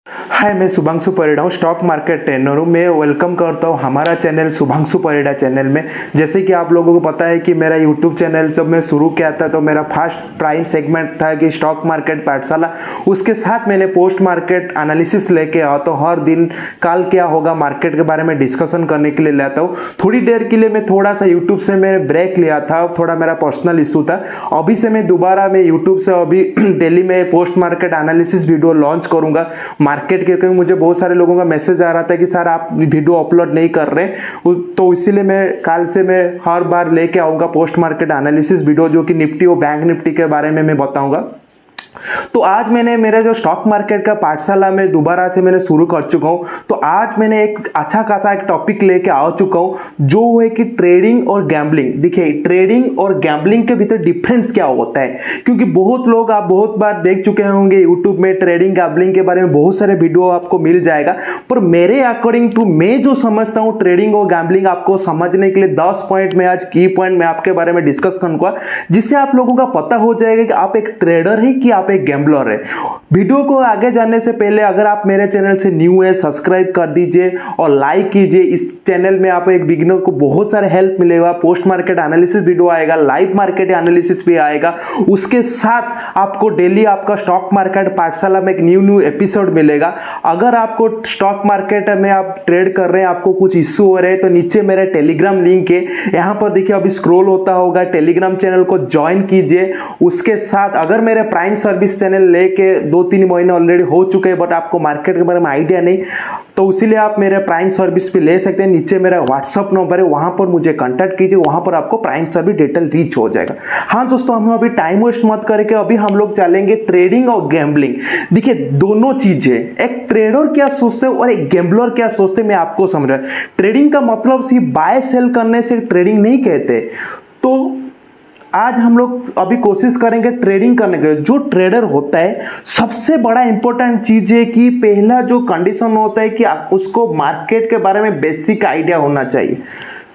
हाय, मैं शुभांशु परिड़ा हूँ, stock market trainer हूँ। मैं वेलकम करता हूँ हमारा चैनल शुभांशु परिड़ा चैनल में। जैसे कि आप लोगों को पता है कि मेरा यूट्यूब चैनल जब मैं शुरू किया था तो मेरा फर्स्ट प्राइम सेगमेंट था कि स्टॉक मार्केट पाठशाला। उसके साथ मैंने पोस्ट मार्केट एनालिसिस लेके आओ तो हर दिन कल क्या होगा मार्केट के बारे में डिस्कशन करने के लिए लाता हूँ। थोड़ी देर के लिए मैं थोड़ा सा यूट्यूब से मैं ब्रेक लिया था, थोड़ा मेरा पर्सनल इशू था। अभी से मैं दोबारा मैं यूट्यूब से अभी डेली में post market analysis video launch करूँगा मार्केट के, क्योंकि मुझे बहुत सारे लोगों का मैसेज आ रहा था कि सर आप वीडियो अपलोड नहीं कर रहे, तो इसीलिए मैं कल से मैं हर बार लेके आऊँगा पोस्ट मार्केट एनालिसिस वीडियो, जो कि निफ्टी और बैंक निफ्टी के बारे में मैं बताऊँगा। तो आज मैंने मेरे जो स्टॉक मार्केट का पाठशाला में दोबारा से मैंने शुरू कर चुका हूँ। तो आज मैंने एक अच्छा खासा एक टॉपिक लेके आ चुका हूँ, जो है कि ट्रेडिंग और गैम्बलिंग। देखिए, ट्रेडिंग और गैम्बलिंग के भीतर डिफरेंस क्या होता है, क्योंकि बहुत लोग आप बहुत बार देख चुके होंगे यूट्यूब में ट्रेडिंग गैम्बलिंग के बारे में बहुत सारे वीडियो आपको मिल जाएगा। पर मेरे अकॉर्डिंग टू मैं जो समझता हूँ ट्रेडिंग और गैम्बलिंग आपको समझने के लिए 10 पॉइंट में आज की पॉइंट मैं आपके बारे में डिस्कस करूंगा, जिससे आप लोगों का पता हो जाएगा कि आप एक ट्रेडर है कि आप एक गैम्बलर है। वीडियो को आगे जाने से पहले अगर आप मेरे चैनल से न्यू है, सब्सक्राइब कर दीजिए और लाइक कीजिए। इस चैनल में आप एक बिगिनर को बहुत सारे हेल्प मिलेगा। पोस्ट मार्केट एनालिसिस वीडियो आएगा, लाइव मार्केट एनालिसिस भी आएगा। उसके साथ आपको डेली आपका स्टॉक मार्केट पाठशाला में एक न्यू एपिसोड मिलेगा। अगर आपको स्टॉक मार्केट में आप ट्रेड कर रहे हैं, आपको कुछ इश्यू हो रहे हैं, तो नीचे मेरा टेलीग्राम लिंक है, यहाँ पर देखिए अभी स्क्रॉल होता होगा, टेलीग्राम चैनल को ज्वाइन कीजिए। उसके साथ अगर मेरे प्राइम सर्विस चैनल लेके 2-3 महीने ऑलरेडी हो चुके हैं, बट आपको मार्केट के बारे में आइडिया नहीं, तो इसीलिए आप मेरे प्राइम सर्विस पे ले सकते हैं। नीचे मेरा व्हाट्सअप नंबर है, वहां पर मुझे कांटेक्ट कीजिए, वहां पर आपको प्राइम सर्विस डिटेल रीच हो जाएगा। हाँ दोस्तों, हम अभी टाइम वेस्ट मत करके अभी हम लोग चलेंगे ट्रेडिंग और गैम्बलिंग। देखिए, दोनों चीजें, एक ट्रेडर क्या सोचते हैं और एक गैम्बलर क्या सोचते हैं, मैं आपको समझ रहा हूं। ट्रेडिंग का मतलब सिर्फ बाय सेल करने से ट्रेडिंग नहीं कहते। तो आज हम लोग अभी कोशिश करेंगे ट्रेडिंग करने के लिए। जो ट्रेडर होता है, सबसे बड़ा इंपॉर्टेंट चीज है कि पहला जो कंडीशन होता है कि उसको मार्केट के बारे में बेसिक आइडिया होना चाहिए।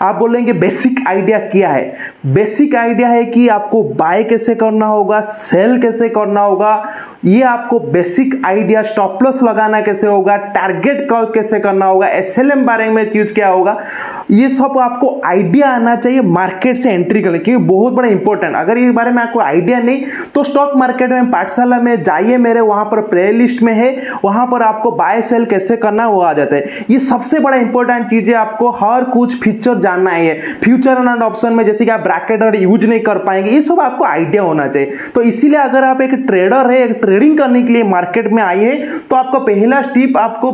आप बोलेंगे बेसिक आइडिया क्या है? बेसिक आइडिया है कि आपको बाय कैसे करना होगा, सेल कैसे करना होगा, ये आपको बेसिक आइडिया। स्टॉप लॉस लगाना कैसे होगा, टारगेट कैसे करना होगा, एसएलएम बारे में चीज क्या होगा, ये सब आपको आइडिया आना चाहिए मार्केट से एंट्री करने, क्योंकि बहुत बड़ा इंपॉर्टेंट। अगर इस बारे में आपको आइडिया नहीं, तो स्टॉक मार्केट में पाठशाला में जाइए, मेरे वहां पर प्लेलिस्ट में है, वहां पर आपको बाय सेल कैसे करना वो आ जाता है। ये सबसे बड़ा इंपॉर्टेंट चीज है। आपको हर कुछ फीचर जानना है। फ्यूचर एंड ऑप्शन में जैसे कि आप ब्रैकेट और यूज नहीं कर पाएंगे, ये सब आपको आइडिया होना चाहिए। तो इसीलिए अगर आप एक ट्रेडर है, एक ट्रेडिंग करने के लिए मार्केट में आए हैं, तो आपका पहला स्टेप आपको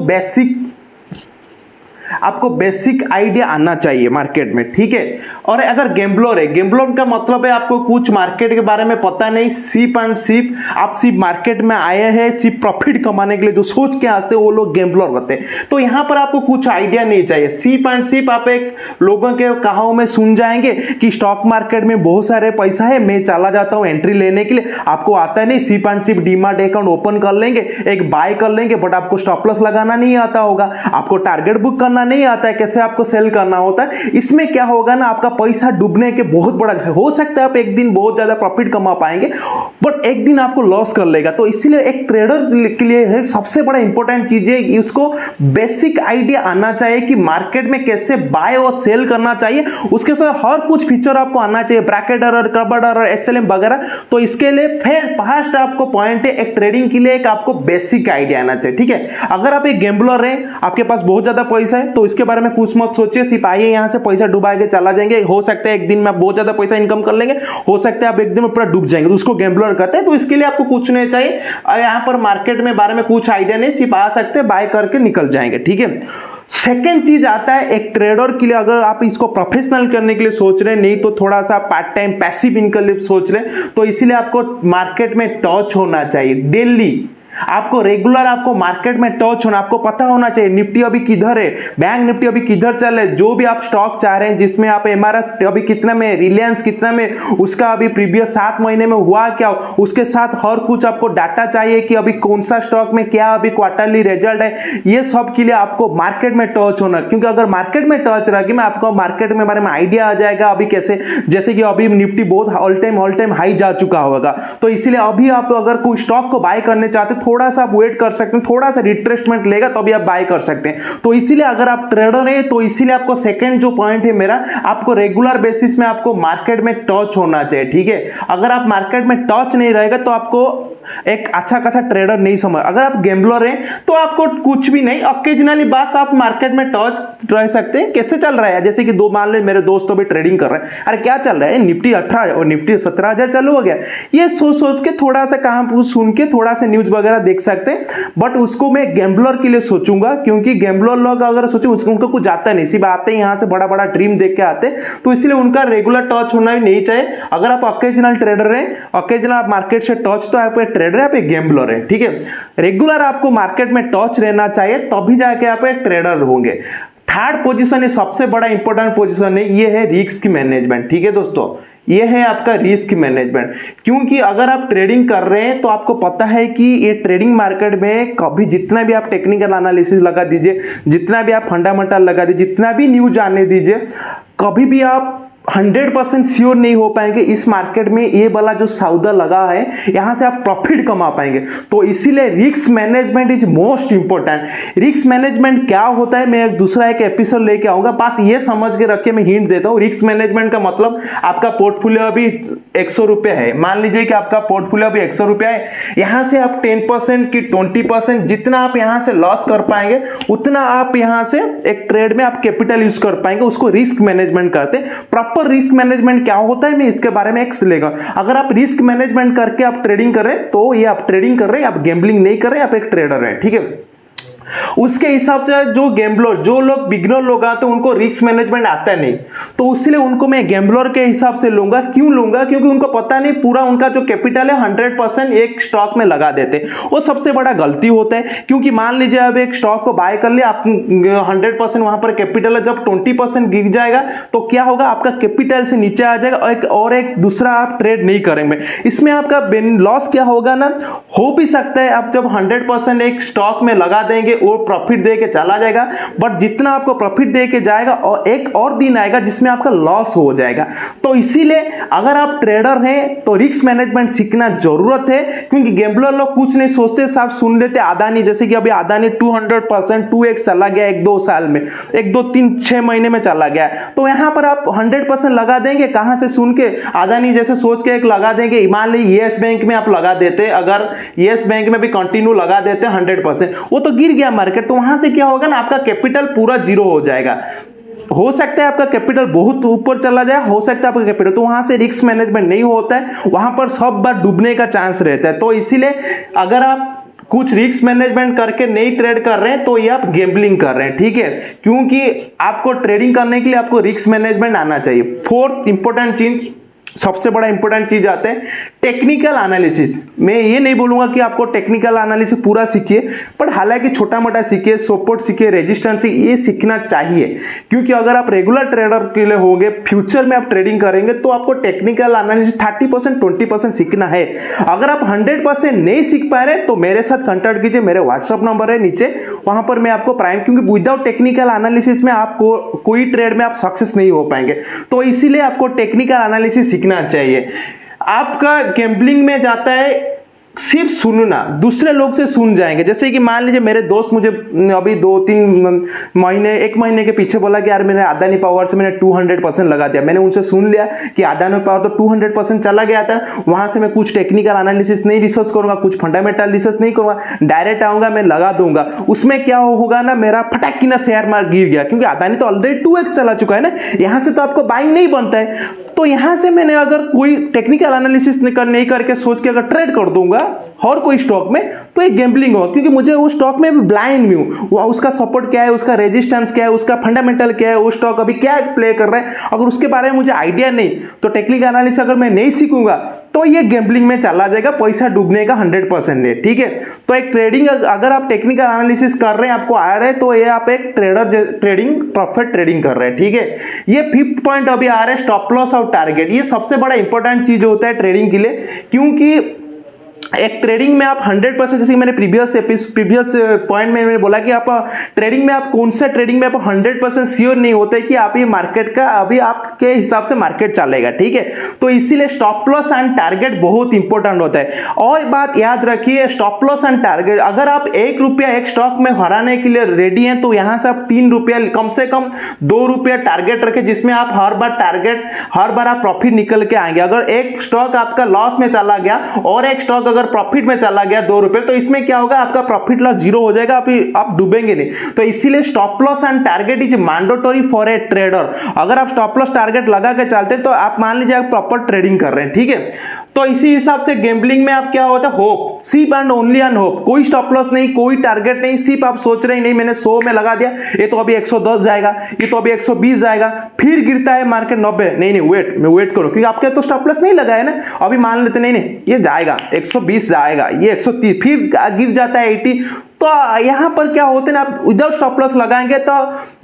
बेसिक आइडिया आना चाहिए मार्केट में, ठीक है। और अगर गैम्बलर है, गैम्बलर का मतलब है आपको कुछ मार्केट के बारे में पता नहीं, सिर्फ एंड सिर्फ आप सिर्फ मार्केट में आए हैं सिर्फ प्रॉफिट कमाने के लिए, जो सोच के आते हैं वो लोग गैम्बलर होते हैं। तो यहां पर आपको कुछ आइडिया नहीं चाहिए, सिर्फ एंड सिर्फ आप एक लोगों के कहावों में सुन जाएंगे कि स्टॉक मार्केट में बहुत सारे पैसा है, मैं चला जाता हूं एंट्री लेने के लिए। आपको आता है नहीं, सिर्फ एंड सिर्फ डीमैट अकाउंट ओपन कर लेंगे, एक बाय कर लेंगे, बट आपको स्टॉप लॉस लगाना नहीं आता होगा, आपको टारगेट बुक करना नहीं आता है, कैसे आपको सेल करना होता है। इसमें क्या होगा ना, आपका पैसा डूबने के बहुत बड़ा हो सकता है। आप एक दिन बहुत ज्यादा प्रॉफिट कमा पाएंगे, बट एक दिन आपको लॉस कर लेगा। तो इसीलिए एक ट्रेडर के लिए है सबसे बड़ा इंपॉर्टेंट चीज है, उसको बेसिक आइडिया आना चाहिए कि मार्केट में कैसे बाय और सेल करना चाहिए। उसके साथ हर कुछ फीचर आपको आना चाहिए, bracket error, covered error, SLM वगैरह। तो इसके लिए फिर फर्स्ट आपको पॉइंट है, एक ट्रेडिंग के लिए एक आपको बेसिक आइडिया आना चाहिए, ठीक है। अगर आप एक गैम्बलर हैं, आपके पास बहुत ज्यादा पैसा है, तो इसके बारे में कुछ मत सोचिए, सिर्फ आइए यहां से पैसा डुबा के चला जाएंगे। हो सकता है एक दिन में आप बहुत ज्यादा पैसा इनकम कर लेंगे, हो सकता है आप एक दिन में पूरा डूब जाएंगे, तो उसको गैम्बलर कहते हैं। तो इसके लिए आपको कुछ नहीं चाहिए, यहां पर मार्केट में बारे में कुछ आइडिया नहीं, सिर्फ आ सकते बाय करके निकल जाएंगे, ठीक है। सेकेंड चीज आता है एक ट्रेडर के लिए, अगर आप इसको प्रोफेशनल करने के लिए सोच रहे हैं, नहीं तो थोड़ा सा पार्ट टाइम पैसिव इनकम के लिए सोच रहे हैं, तो इसीलिए आपको मार्केट में टच होना चाहिए डेली। आपको रेगुलर आपको मार्केट में टच होना, आपको पता होना चाहिए निफ्टी अभी किधर है, बैंक निफ्टी अभी किधर चल रहा है। जो भी आप स्टॉक चाह रहे हैं, जिसमें आप एमआरएफ अभी कितना में, रिलायंस कितना में, उसका अभी प्रीवियस 7 महीने में हुआ क्या, उसके साथ हर कुछ आपको डाटा चाहिए कि अभी कौन सा स्टॉक में क्या अभी क्वार्टरली रिजल्ट है। ये सब के लिए आपको मार्केट में टच होना, क्योंकि अगर मार्केट में टच रहेगी मैं आपको मार्केट में बारे में आइडिया आ जाएगा अभी कैसे, जैसे कि अभी निफ्टी बहुत ऑल टाइम हाई जा चुका होगा। तो इसीलिए अभी आप अगर कोई स्टॉक को बाय करने चाहते थोड़ा सा आप वेट कर सकते हैं, थोड़ा सा रिट्रेसमेंट लेगा तो अभी आप बाय कर सकते हैं। तो इसीलिए अगर आप ट्रेडर है तो इसीलिए आपको सेकंड जो पॉइंट है मेरा, आपको रेगुलर बेसिस में आपको मार्केट में टच होना चाहिए, ठीक है। अगर आप मार्केट में टच नहीं रहेगा तो आपको एक अच्छा खासा ट्रेडर नहीं समझ। अगर आप गैम्बलर हैं तो आपको कुछ भी नहीं, ऑकेजनली बस आप मार्केट में टच रह सकते हैं। कैसे चल रहा है, जैसे कि दो मान लो मेरे दोस्त भी ट्रेडिंग कर रहे हैं, अरे क्या चल रहा है, निफ्टी 18 और निफ्टी 17,000 चालू हो गया, ये सोच सोच के थोड़ा सा कहां सुन के थोड़ा सा न्यूज वगैरह देख सकते हैं। बट उसको मैं गैम्बलर के लिए सोचूंगा, क्योंकि गैम्बलर लोग अगर सोचे उनको कुछ आता नहीं, सिर्फ आते हैं यहाँ से बड़ा बड़ा ड्रीम देख के आते, तो इसलिए उनका रेगुलर टच होना भी नहीं चाहिए। अगर आप ऑकेजनल ट्रेडर हैं, ऑकेजनल आप मार्केट से टच, तो आप ट्रेडर है, आप एक गैम्बलर है, ठीक है। रेगुलर आपको मार्केट में टच रहना चाहिए, तभी जाके आप एक ट्रेडर होंगे। थर्ड पोजीशन है, सबसे बड़ा इंपॉर्टेंट पोजीशन है, ये है रिस्क मैनेजमेंट, ठीक है दोस्तों। ये है आपका रिस्क मैनेजमेंट, क्योंकि अगर आप ट्रेडिंग कर रहे हैं तो आपको पता है कि ये ट्रेडिंग मार्केट में कभी जितना भी आप टेक्निकल एनालिसिस लगा दीजिए, जितना भी आप फंडामेंटल लगा दीजिए, जितना भी न्यूज आने दीजिए, कभी भी आप 100% श्योर नहीं हो पाएंगे इस मार्केट में ये वाला जो सौदा लगा है यहां से आप प्रॉफिट कमा पाएंगे। तो इसीलिए risk management is most important. Risk management क्या होता है, मैं एक दूसरा एक एपिसोड लेके आऊंगा, बस ये समझ के रखिए, मैं हिंट देता हूं। रिस्क मैनेजमेंट का मतलब आपका पोर्टफोलियो अभी 100 रुपए है, मान लीजिए कि आपका पोर्टफोलियो अभी 100 रुपए है, यहां से आप 10% की 20% जितना आप यहां से लॉस कर पाएंगे उतना आप यहां से एक ट्रेड में आप कैपिटल यूज कर पाएंगे, उसको रिस्क मैनेजमेंट कहते हैं। प्रॉपर रिस्क मैनेजमेंट क्या होता है मैं इसके बारे में एक लेगा। अगर आप रिस्क मैनेजमेंट करके आप ट्रेडिंग कर रहे हैं तो ये आप ट्रेडिंग कर रहे हैं, आप गैम्बलिंग नहीं कर रहे हैं, आप एक ट्रेडर हैं, ठीक है। उसके हिसाब से जो गैम्बलर, जो लोग बिगनर लोग आते हैं उनको रिस्क मैनेजमेंट आता नहीं, तो इसलिए उनको मैं गैम्बलर के हिसाब से लूंगा। क्यों लूंगा, क्योंकि उनको पता नहीं पूरा उनका जो कैपिटल है 100% एक स्टॉक में लगा देते, वो सबसे बड़ा गलती होता है। क्योंकि मान लीजिए अब एक स्टॉक को बाय कर लिया, आप 100% वहां पर कैपिटल है, जब 20% गिर जाएगा तो क्या होगा, आपका कैपिटल से नीचे आ जाएगा और एक दूसरा आप ट्रेड नहीं करेंगे। इसमें आपका लॉस क्या होगा ना, हो भी सकता है आप जब 100% एक स्टॉक में लगा देंगे वो प्रॉफिट दे के चला जाएगा, बट जितना आपको प्रॉफिट दे के जाएगा और एक और दिन आएगा जिसमें आपका लॉस हो जाएगा। तो इसीलिए अगर आप ट्रेडर हैं तो रिस्क मैनेजमेंट सीखना जरूरत है, क्योंकि गैम्बलर लोग कुछ नहीं सोचते, साफ सुन लेते अदानी, जैसे कि अभी अदानी 200% 2x चला गया 1-2 साल में, 1-2-3-6 महीने में चला गया, तो यहां पर आप 100% लगा देंगे, कहां से सुन के अदानी जैसे सोच के एक लगा देंगे। मान लीजिए येस बैंक में आप लगा देते, अगर येस बैंक में भी कंटिन्यू लगा देते 100%, वो तो गिर गया मार्केट, तो वहां से क्या होगा ना, आपका कैपिटल पूरा जीरो हो जाएगा। हो सकता है आपका कैपिटल बहुत ऊपर चला जाए, हो सकता है आपका कैपिटल, तो वहां से रिस्क मैनेजमेंट नहीं होता है, वहां पर सब बार डूबने का चांस रहता है। तो इसीलिए अगर आप कुछ रिस्क मैनेजमेंट करके नहीं ट्रेड कर रहे हैं तो ये आप गैम्बलिंग कर रहे हैं, ठीक है। क्योंकि आपको ट्रेडिंग करने के लिए आपको रिस्क मैनेजमेंट आना चाहिए। फोर्थ इंपॉर्टेंट चीज, सबसे बड़ा इंपॉर्टेंट चीज आते हैं टेक्निकल एनालिसिस। मैं ये नहीं बोलूंगा कि आपको टेक्निकल एनालिसिस पूरा सीखिए, पर हालांकि छोटा मोटा सीखिए, सपोर्ट सीखिए, रेजिस्टेंस ये सीखना चाहिए, क्योंकि अगर आप रेगुलर ट्रेडर के लिए होंगे, फ्यूचर में आप ट्रेडिंग करेंगे तो आपको टेक्निकल एनालिसिस 30% 20% सीखना है। अगर आप 100% नहीं सीख पा रहे तो मेरे साथ कांटेक्ट कीजिए, मेरे व्हाट्सएप नंबर है नीचे, वहां पर मैं आपको प्राइम, क्योंकि विदाउट टेक्निकल एनालिसिस में आपको कोई ट्रेड में आप सक्सेस नहीं हो पाएंगे, तो इसीलिए आपको टेक्निकल एनालिसिस सीखना चाहिए। आपका गैम्बलिंग में जाता है सिर्फ सुनना, दूसरे लोग से सुन जाएंगे। जैसे कि मान लीजिए मेरे दोस्त मुझे अभी 2-3 महीने 1 महीने के पीछे बोला कि यार मैंने अदानी पावर से मैंने 200% लगा दिया। मैंने उनसे सुन लिया कि अदानी पावर तो 200% चला गया था, वहां से मैं कुछ टेक्निकल एनालिसिस नहीं रिसर्च करूंगा, कुछ फंडामेंटल रिसर्च नहीं करूंगा, डायरेक्ट आऊंगा, मैं लगा दूंगा। उसमें क्या होगा ना, मेरा फटाक ना शेयर मार्केट गिर गया, क्योंकि अदानी तो ऑलरेडी 2x चला चुका है ना, यहां से तो आपको बाइंग नहीं बनता है। तो यहां से मैंने अगर कोई टेक्निकल एनालिसिस नहीं करके सोच के अगर ट्रेड कर दूंगा और कोई स्टॉक में, तो एक गैम्बलिंग होगा, क्योंकि मुझे वो स्टॉक में ब्लाइंड में हूं, उसका सपोर्ट क्या है, उसका रेजिस्टेंस क्या है, उसका फंडामेंटल क्या है, वो स्टॉक अभी क्या प्ले कर रहा है, अगर उसके बारे में मुझे आइडिया नहीं, तो टेक्निकल एनालिसिस अगर मैं नहीं सीखूंगा तो ये गैम्बलिंग में चला जाएगा, पैसा डूबने का 100% है, ठीक है। तो एक ट्रेडिंग, अगर आप टेक्निकल एनालिसिस कर रहे हैं, आपको आ रहा है, तो ये आप एक ट्रेडिंग प्रॉफिट ट्रेडिंग कर रहे हैं, ठीक है। ये 5th पॉइंट अभी आ रहा है, स्टॉप लॉस और टारगेट। ये सबसे बड़ा इंपॉर्टेंट चीज होता है ट्रेडिंग के लिए, क्योंकि एक ट्रेडिंग में आप 100%, जैसे कि मैंने प्रीवियस पॉइंट में मैंने बोला कि आप ट्रेडिंग में आप कौन सा ट्रेडिंग में आप 100% श्योर नहीं होते कि आप ये मार्केट का अभी आपके हिसाब से मार्केट चलेगा, ठीक है। तो इसीलिए स्टॉप लॉस एंड टारगेट बहुत इंपॉर्टेंट होता है। और बात याद रखिए, स्टॉप लॉस एंड टारगेट, अगर आप 1 रुपया एक स्टॉक में हराने के लिए रेडी हैं तो यहां से आप 3 रुपया, कम से कम 2 रुपया टारगेट रखें, जिसमें आप हर बार आप प्रॉफिट निकल के आएंगे। अगर एक स्टॉक आपका लॉस में चला गया और एक स्टॉक अगर प्रॉफिट में चला गया 2 रुपए, तो इसमें क्या होगा, आपका प्रॉफिट लॉस जीरो हो जाएगा, आप डूबेंगे नहीं। तो इसीलिए stop loss and target is mandatory for a trader. अगर आप स्टॉप लॉस टारगेट लगा के चलते हैं तो आप मान लीजिए आप प्रॉपर ट्रेडिंग कर रहे हैं, ठीक है। तो इसी हिसाब से गैम्बलिंग में आप क्या होता है, होप, सिर्फ एंड ओनली ऑन होप, कोई स्टॉप लॉस नहीं, कोई टारगेट नहीं, सिर्फ आप सोच रहे नहीं मैंने 100 में लगा दिया, ये तो अभी 110 जाएगा, ये तो अभी 120 जाएगा, फिर गिरता है मार्केट 90, नहीं मैं वेट करो, क्योंकि आपके तो स्टॉप लॉस नहीं लगा है ना। अभी मान लेते नहीं ये जाएगा 120 जाएगा, ये 130, फिर गिर जाता है 80, तो यहां पर क्या होते हैं ना, आप इधर स्टॉप लॉस लगाएंगे तो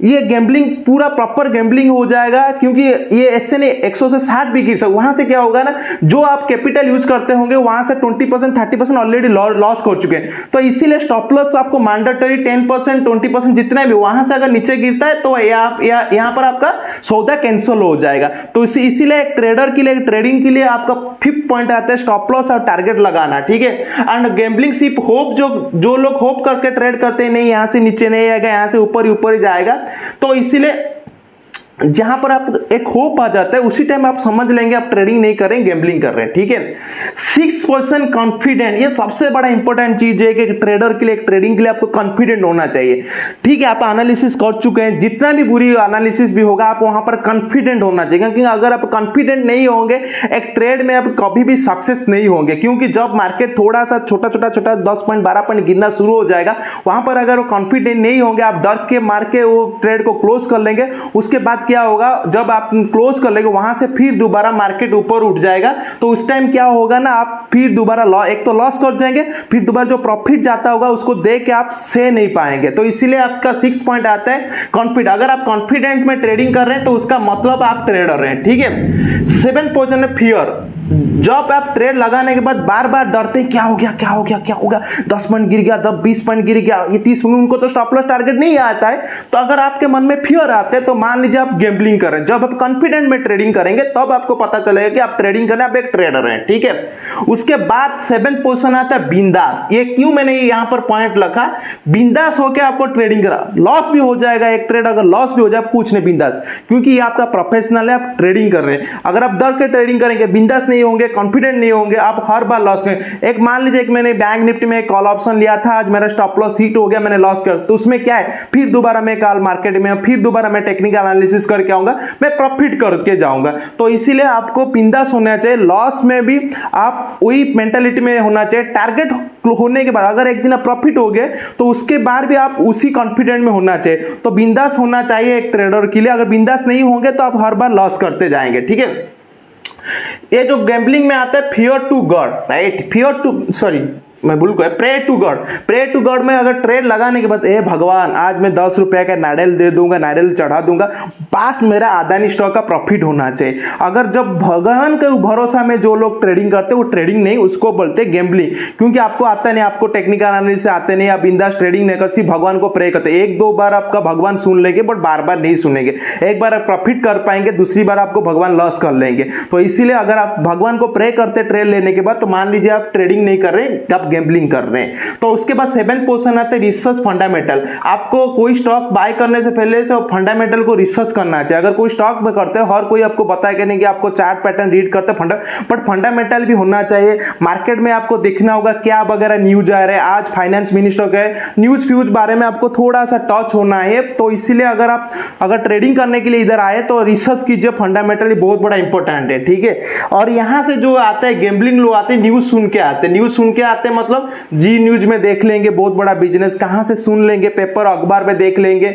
ये गैम्बलिंग पूरा प्रॉपर गैम्बलिंग हो जाएगा, क्योंकि ये ऐसे नहीं 100 से 60 भी गिर सकता। वहां से क्या होगा ना, जो आप कैपिटल यूज करते होंगे वहां से 20% 30% ऑलरेडी लॉस कर चुके हैं। तो इसीलिए स्टॉप लॉस आपको मैंडेटरी 10% 20% जितना भी, वहां से अगर नीचे गिरता है तो यहां पर आपका सौदा कैंसिल हो जाएगा। तो इसीलिए एक ट्रेडर के लिए, ट्रेडिंग के लिए आपका 5th पॉइंट आता है स्टॉप लॉस और टारगेट लगाना, ठीक है। एंड गैम्बलिंग सिर्फ होप, जो लोग होप करके ट्रेड करते हैं, नहीं यहां से नीचे नहीं आएगा, यहां से ऊपर ही जाएगा, तो इसीलिए जहां पर आप एक होप आ जाता है उसी टाइम आप समझ लेंगे आप ट्रेडिंग नहीं कर रहे हैं, गैम्बलिंग कर रहे हैं, ठीक है। 6% कॉन्फिडेंट, ये सबसे बड़ा इंपॉर्टेंट चीज है कि ट्रेडर के लिए, ट्रेडिंग के लिए आपको कॉन्फिडेंट होना चाहिए, ठीक है। आप एनालिसिस कर चुके हैं, जितना भी बुरी एनालिसिस भी होगा आप वहां पर कॉन्फिडेंट होना चाहिए, क्योंकि अगर आप कॉन्फिडेंट नहीं होंगे एक ट्रेड में आप कभी भी सक्सेस नहीं होंगे, क्योंकि जब मार्केट थोड़ा सा छोटा 10 पॉइंट 12 पॉइंट गिरना शुरू हो जाएगा, वहां पर अगर वो कॉन्फिडेंट नहीं होंगे, आप डर के मार के वो ट्रेड को क्लोज कर लेंगे। उसके बाद क्या होगा, जब आप क्लोज कर लेंगे वहां से फिर दोबारा मार्केट ऊपर उठ जाएगा, तो उस टाइम क्या होगा ना, आप फिर दोबारा एक तो लॉस कर जाएंगे, फिर दोबारा जो प्रॉफिट जाता होगा उसको देख के आप से नहीं पाएंगे। तो इसीलिए आपका 6 पॉइंट आता है कॉन्फिडेंट। अगर आप कॉन्फिडेंट में ट्रेडिंग कर रहे हैं तो उसका मतलब आप ट्रेडर हैं, ठीक है। 7th पोजीशन है फियर। जब आप ट्रेड लगाने के बाद बार बार डरते हैं, क्या हो गया 10 पॉइंट गिर गया, 20 पॉइंट गिर गया, ये 30 पॉइंट, उनको तो स्टॉप लॉस टारगेट नहीं आता है। तो अगर आपके मन में फियर आते हैं तो मान लीजिए आप गैम्बलिंग कर रहे हैं। जब आप कॉन्फिडेंट में ट्रेडिंग करेंगे तब आपको पता चलेगा कि आप ट्रेडिंग कर रहे हैं, आप एक ट्रेडर हैं, ठीक है। उसके बाद 7th पोजीशन आता है बिंदास। ये क्यों मैंने यहां पर पॉइंट लिखा, बिंदास होकर आपको ट्रेडिंग करा, लॉस भी हो जाएगा, एक ट्रेड अगर लॉस भी हो जाए कुछ नहीं, बिंदास, क्योंकि ये आपका प्रोफेशनल है, आप ट्रेडिंग कर रहे हैं। अगर आप डर के ट्रेडिंग करेंगे, बिंदास नहीं होंगे, कॉन्फिडेंट नहीं होंगे, आप हर बार लॉस करेंगे। एक मान लीजिए मैंने बैंक निफ्टी में एक कॉल ऑप्शन लिया था, आज मेरा स्टॉप लॉस हिट हो गया, मैंने लॉस किया, तो उसमें क्या है, फिर दोबारा मैं कॉल मार्केट में, फिर दोबारा मैं टेक्निकल एनालिसिस करके आऊंगा, मैं प्रॉफिट करके जाऊंगा। तो इसीलिए आपको बिंदास होना चाहिए, लॉस में भी आप वही मेंटालिटी में होना चाहिए। टारगेट होने के बाद अगर एक दिन आप प्रॉफिट हो गए तो उसके बाद भी आप उसी कॉन्फिडेंट में होना चाहिए। तो बिंदास होना चाहिए एक ट्रेडर के लिए। अगर बिंदास नहीं होंगे तो आप हर बार लॉस करते जाएंगे, ठीक है। ये जो गैम्बलिंग में आता है फियर टू गॉड, राइट, मैं भूल गया, प्रे टू गॉड में अगर ट्रेड लगाने के बाद, ए भगवान आज मैं 10 रुपए का नारियल दे दूंगा, नारियल चढ़ा दूंगा, पास मेरा अदानी स्टॉक का प्रॉफिट होना चाहिए। अगर जब भगवान के भरोसा में जो लोग ट्रेडिंग करते हैं वो ट्रेडिंग नहीं, उसको बोलते हैं गैम्बलिंग, क्योंकि आपको आता नहीं, आपको टेक्निकल एनालिसिस आते नहीं, आप बिंदास ट्रेडिंग नहीं करते, भगवान को प्रे करते। 1-2 बार आपका भगवान सुन लेंगे बट बार बार नहीं सुनेंगे। एक बार आप प्रॉफिट कर पाएंगे, दूसरी बार आपको भगवान लॉस कर लेंगे। तो इसीलिए अगर आप भगवान को प्रे करते ट्रेड लेने के बाद, तो मान लीजिए आप ट्रेडिंग नहीं कर रहे, आप गैम्बलिंग कर रहे हैं। तो उसके बाद 7th पोजीशन आता है रिसर्च फंडामेंटल। आपको कोई स्टॉक बाय करने से पहले तो फंडामेंटल को रिसर्च करना चाहिए। अगर कोई स्टॉक में करते हैं, हर कोई आपको बताएगा नहीं कि आपको चार्ट पैटर्न रीड करते बट फंडामेंटल भी होना चाहिए। मार्केट में आपको देखना होगा क्या वगैरह न्यूज आ रहे हैं, आज फाइनेंस मिनिस्टर के न्यूज फ्यूज बारे में आपको थोड़ा सा टच होना है। तो इसीलिए अगर ट्रेडिंग करने के लिए इधर आए तो रिसर्च कीजिए, फंडामेंटली बहुत बड़ा इंपॉर्टेंट है, ठीक है। और यहां से जो आता है गैम्बलिंग लोग आते हैं, न्यूज सुन के आते हैं, मतलब जी न्यूज में देख लेंगे बहुत बड़ा बिजनेस, कहां से सुन लेंगे, पेपर अखबार में देख लेंगे।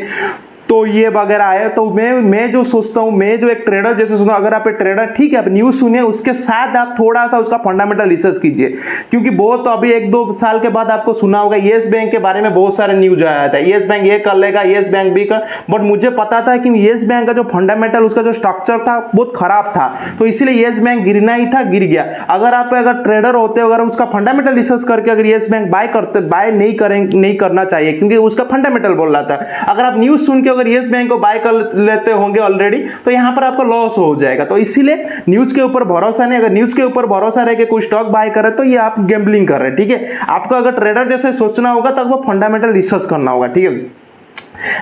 तो ये वगैरह आए। तो मैं जो सोचता हूँ, मैं जो एक ट्रेडर जैसे सोचता हूँ, अगर आप एक ट्रेडर, ठीक है, आप न्यूज़ सुनिए, उसके साथ आप थोड़ा सा उसका फंडामेंटल रिसर्च कीजिए, क्योंकि बहुत अभी 1-2 साल के बाद आपको सुना होगा येस बैंक के बारे में बहुत सारे न्यूज आया था, येस बैंक ये कर लेगा, येस बैंक भी कर, बट मुझे पता था कि येस बैंक का जो फंडामेंटल, उसका जो स्ट्रक्चर था बहुत खराब था, तो इसीलिए येस बैंक गिरना ही था, गिर गया। अगर ट्रेडर होते, अगर उसका फंडामेंटल रिसर्च करके अगर येस बैंक बाय नहीं करना चाहिए, क्योंकि उसका फंडामेंटल बोल रहा था। अगर आप न्यूज सुन के अगर येस बैंक को बाय कर लेते होंगे ऑलरेडी, तो यहां पर आपका लॉस हो जाएगा। तो इसीलिए न्यूज के ऊपर भरोसा नहीं, अगर न्यूज के ऊपर भरोसा रहे कि कोई स्टॉक बाय करे तो ये आप गैम्बलिंग कर रहे हैं, ठीक है। आपको अगर ट्रेडर जैसे सोचना होगा तो आपको फंडामेंटल रिसर्च करना होगा, ठीक है।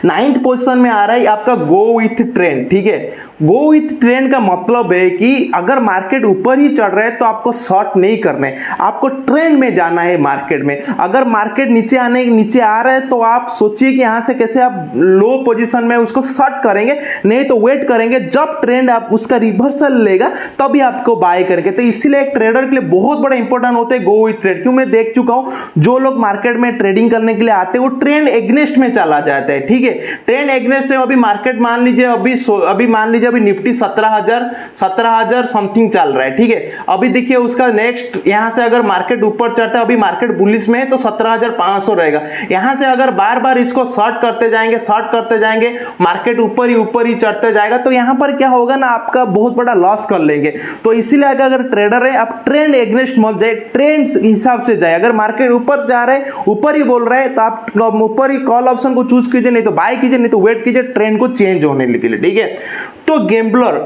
9th पोजीशन में आ रहा है आपका गो विथ ट्रेंड, ठीक है। गो विथ ट्रेंड का मतलब है कि अगर मार्केट ऊपर ही चढ़ रहा है तो आपको शॉर्ट नहीं करना है, आपको ट्रेंड में जाना है मार्केट में। अगर मार्केट नीचे आ रहा है तो आप सोचिए कि यहां से कैसे आप लो पोजीशन में उसको शॉर्ट करेंगे, नहीं तो वेट करेंगे जब ट्रेंड आप उसका रिवर्सल लेगा तभी आपको बाय करेंगे। तो इसीलिए एक ट्रेडर के लिए बहुत बड़ा इंपॉर्टेंट होता है गो विथ ट्रेंड। क्यों, मैं देख चुका हूं जो लोग मार्केट में ट्रेडिंग करने के लिए आते हैं वो ट्रेंड एग्नेस्ट में चला जाता है, ठीक है। ट्रेंड एग्नेस्ट में अभी मार्केट मान लीजिए अभी निफ्टी 17,000 समथिंग चल रहा है, ठीक है। अभी देखिए उसका नेक्स्ट यहां से अगर मार्केट ऊपर चढ़ता है, अभी मार्केट बुलिश में है तो 17,500 रहेगा। यहां से अगर बार बार इसको शॉर्ट करते जाएंगे, मार्केट ऊपर ही चढ़ते जाएगा, तो यहां पर क्या होगा ना, आपका बहुत बड़ा लॉस कर लेंगे। तो इसीलिए अगर ट्रेडर है, आप ट्रेंड एग्नेस्ट मत जाए, ट्रेंड हिसाब से जाए। अगर मार्केट ऊपर जा रहा है, ऊपर ही बोल रहा है, तो आप ऊपर ही कॉल ऑप्शन को चूज कीजिए, नहीं तो बाय कीजिए, नहीं तो वेट कीजिए ट्रेंड को चेंज होने के लिए, ठीक है। तो गैम्बलर,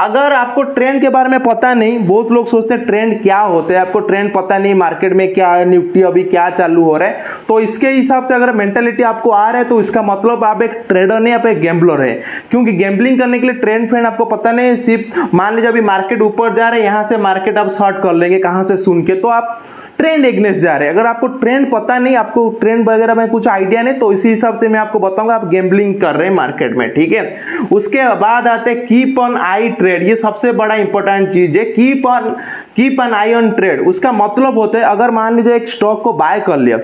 अगर आपको ट्रेंड के बारे में पता नहीं, बहुत लोग सोचते हैं ट्रेंड क्या होता है, आपको ट्रेंड पता नहीं मार्केट में क्या है, निफ्टी अभी क्या चालू हो रहा है, तो इसके हिसाब से अगर मेंटालिटी आपको आ रहा है तो इसका मतलब आप एक ट्रेडर नहीं, आप एक गैम्बलर है। क्योंकि गैम्बलिंग करने के लिए ट्रेंड आपको पता नहीं, सिर्फ मान लीजिए अभी मार्केट ऊपर जा रहा है, यहां से मार्केट आप शॉर्ट कर लेंगे कहां से सुन के, तो आप ट्रेंड एग्नेस्ट जा रहे हैं। अगर आपको ट्रेंड पता नहीं, आपको ट्रेंड वगैरह में कुछ आइडिया नहीं, तो इसी हिसाब से मैं आपको बताऊंगा आप गैम्बलिंग कर रहे हैं मार्केट में, ठीक है। उसके बाद आते हैं कीप ऑन आई ट्रेड, ये सबसे बड़ा इंपॉर्टेंट चीज है, keep on I on trade. उसका मतलब होता है अगर मान लीजिए एक स्टॉक को बाय कर लिया,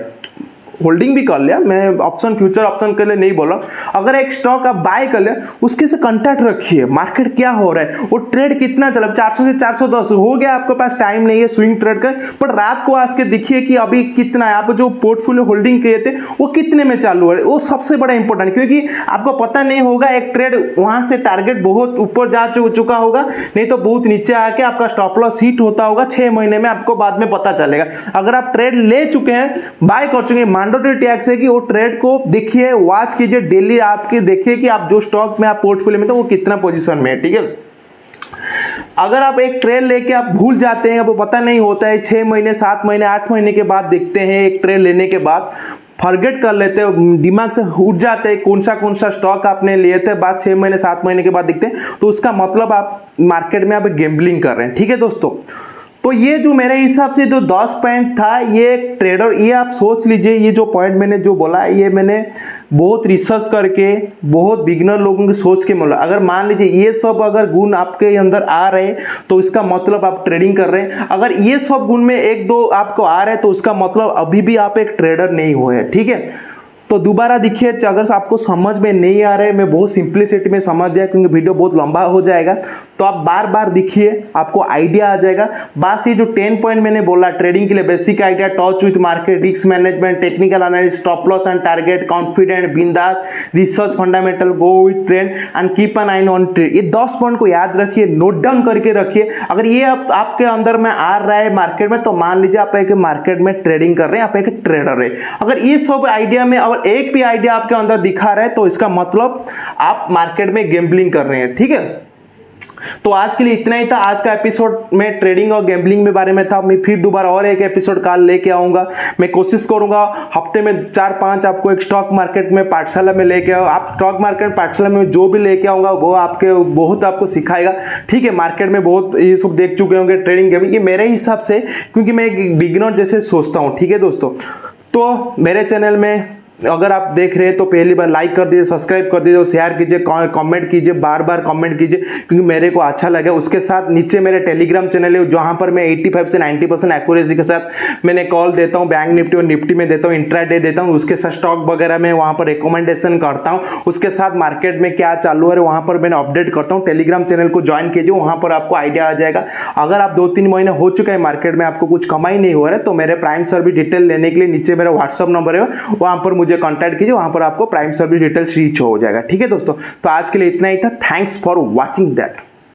होल्डिंग भी कर लिया, मैं ऑप्शन फ्यूचर ऑप्शन के लिए नहीं बोला, अगर एक स्टॉक आप बाय कर लिया, उसके से कांटेक्ट रखिए मार्केट क्या हो रहा है, वो ट्रेड कितना चला, 400 से 410 हो गया, आपके पास टाइम नहीं है स्विंग ट्रेड कर, पर रात को आज के देखिए कि अभी कितना है, आप जो पोर्टफोलियो होल्डिंग किए थे वो कितने में चालू है, वो सबसे बड़ा इंपॉर्टेंट, क्योंकि आपको पता नहीं होगा एक ट्रेड वहां से टारगेट बहुत ऊपर जा चुका होगा, नहीं तो बहुत नीचे आके आपका स्टॉप लॉस हिट होता होगा 6 महीने में, आपको बाद में पता चलेगा। अगर आप ट्रेड ले चुके हैं, बाय कर चुके हैं, मैंडेटरी टैक्स है कि वो ट्रेड को देखिए, वॉच कीजिए डेली, आपके देखिए कि आप जो स्टॉक में आप पोर्टफोलियो में तो वो कितना पोजीशन में है, ठीक है। अगर आप एक ट्रेड लेके आप भूल जाते हैं, आपको पता नहीं होता है, 6 महीने 7 महीने 8 महीने के बाद देखते हैं, एक ट्रेड लेने के बाद फॉरगेट कर लेते हैं, दिमाग से उठ जाते हैं कौन सा स्टॉक आपने लिए थे, बाद 6 महीने 7 महीने के बाद दिखते हैं, तो उसका मतलब आप मार्केट में आप गैम्बलिंग कर रहे हैं, ठीक है दोस्तों। तो ये जो मेरे हिसाब से जो 10 पॉइंट था, ये ट्रेडर, ये आप सोच लीजिए, ये जो पॉइंट मैंने जो बोला, ये मैंने बहुत रिसर्च करके, बहुत बिगिनर लोगों की सोच के बोला। अगर मान लीजिए ये सब अगर गुण आपके अंदर आ रहे हैं तो इसका मतलब आप ट्रेडिंग कर रहे हैं। अगर ये सब गुण में 1-2 आपको आ रहे हैं तो उसका मतलब अभी भी आप एक ट्रेडर नहीं हुए, ठीक है। तो दोबारा देखिए, अगर आपको समझ में नहीं आ रहे, मैं बहुत सिंपलिसिटी में समझ दिया क्योंकि वीडियो बहुत लंबा हो जाएगा, तो आप बार बार देखिए, आपको आइडिया आ जाएगा। बस ये जो 10 पॉइंट मैंने बोला ट्रेडिंग के लिए, basic idea, touch with market, risk management, technical analysis, stop loss and target, confident, बिंदास, research, fundamental, go with trend and keep an eye on trade, ये 10 पॉइंट को याद रखिए, नोट डाउन करके रखिए। अगर ये आपके अंदर में आ रहा है मार्केट में, तो मान लीजिए आप एक मार्केट में ट्रेडिंग कर रहे हैं, आप एक ट्रेडर है। अगर ये सब आइडिया में और एक भी आइडिया आपके अंदर दिखा रहा है तो इसका मतलब आप मार्केट में गैम्बलिंग कर रहे हैं, ठीक है। तो आज के लिए इतना ही था। आज का एपिसोड में ट्रेडिंग और गैम्बलिंग के बारे में था। मैं फिर दोबारा और एक एपिसोड कल लेके आऊंगा। मैं कोशिश करूंगा हफ्ते में 4-5 आपको एक स्टॉक मार्केट में पाठशाला में लेके आओ। आप स्टॉक मार्केट पाठशाला में जो भी लेके आऊंगा वो आपके बहुत आपको सिखाएगा, ठीक है। मार्केट में बहुत ये सब देख चुके होंगे ट्रेडिंग गैम्बलिंग, ये मेरे हिसाब से, क्योंकि मैं एक बिगिनर जैसे सोचता हूँ, ठीक है दोस्तों। तो मेरे चैनल में अगर आप देख रहे हैं तो पहली बार लाइक कर दीजिए, सब्सक्राइब कर दीजिए, शेयर कीजिए, कमेंट कीजिए, बार बार कमेंट कीजिए क्योंकि मेरे को अच्छा लगे। उसके साथ नीचे मेरे टेलीग्राम चैनल है जहाँ पर मैं 85 से 90% एक्यूरेसी के साथ मैंने कॉल देता हूँ, बैंक निफ्टी और निफ्टी में देता हूँ, इंट्राडे देता हूँ, उसके साथ स्टॉक वगैरह में वहाँ पर रिकमेंडेशन करता हूँ, उसके साथ मार्केट में क्या चालू है वहाँ पर मैंने अपडेट करता हूँ। टेलीग्राम चैनल को ज्वाइन कीजिए, वहाँ पर आपको आइडिया आ जाएगा। अगर आप 2-3 महीने हो चुके हैं मार्केट में, आपको कुछ कमाई नहीं हो रहा है, तो मेरे प्राइम सर्विस डिटेल लेने के लिए नीचे मेरा व्हाट्सअप नंबर है, वहाँ पर मुझे कॉन्टैक्ट कीजिए, वहाँ पर आपको प्राइम सर्विस डिटेल्स रीच हो जाएगा। ठीक है दोस्तों, तो आज के लिए इतना ही था। Thanks for watching that.